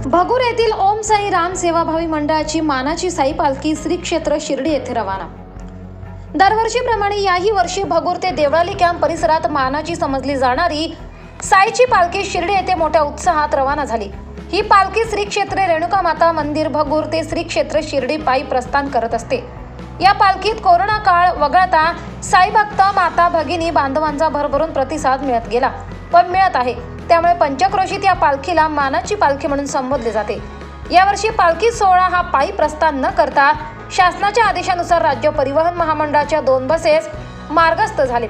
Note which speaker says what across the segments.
Speaker 1: भगूर येथील ओम साई राम सेवाभावी मंडळाची मानाची साई पालखी श्री क्षेत्र शिर्डी येथे रवाना। दरवर्षीप्रमाणे याही वर्षी भगूर ते देवळाली कॅम्प परिसरात मानाची समजली जाणारी साईची पालखी शिर्डी येथे मोठ्या उत्साहात रवाना झाली। ही पालखी श्री क्षेत्र रेणुका माता मंदिर भगूर ते श्री क्षेत्र शिर्डी पायी प्रस्थान करत असते। या पालखीत कोरोना काळ वगळता साई भक्त माता भगिनी बांधवांचा भरभरून प्रतिसाद मिळत गेला व मिळत आहे। त्यामुळे पंचक्रोशीत या पालखीला मानाची पालखी म्हणून संबोधले जाते। यावर्षी पालखी सोहळा हा पायी प्रस्थान न करता शासनाच्या आदेशानुसार राज्य परिवहन महामंडळाच्या 2 बसेस मार्गस्थ झाले।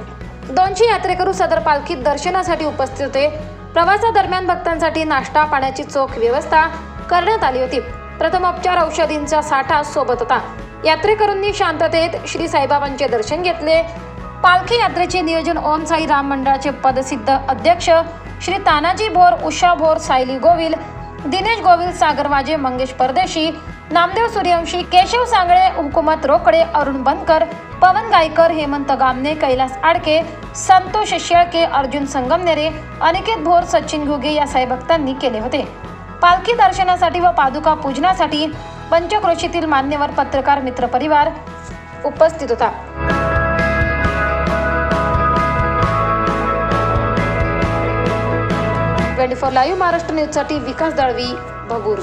Speaker 1: 200 यात्रेकरू सदर पालखीत दर्शनासाठी उपस्थित होते। प्रवासादरम्यान भक्तांसाठी नाश्ता पाण्याची चोख व्यवस्था करण्यात आली होती। प्रथमोपचार औषधींचा साठा सोबत होता। यात्रेकरूंनी शांततेत श्री साईबाबांचे दर्शन घेतले। पालखी यात्रेचे नियोजन ओम साई राम मंडळाचे पदसिद्ध अध्यक्ष श्री तानाजी भोर, उषा भोर, सायली गोविल, दिनेश गोविल, सागर वाजे, मंगेश परदेशी, नामदेव सूर्यवंशी, केशव सांगळे, हुकुमत रोकडे, अरुण बनकर, पवन गायकर, हेमंत गामने, कैलास आडके, संतोष शेळके, अर्जुन संगमनेरे, अनिकेत भोर, सचिन घुगे या साई भक्तांनी केले होते। पालखी दर्शनासाठी व पादुका पूजनासाठी पंचक्रोशीतील मान्यवर पत्रकार मित्र परिवार उपस्थित होता। 24 लाईव्ह महाराष्ट्र न्यूजसाठी विकास दळवी, भगूर।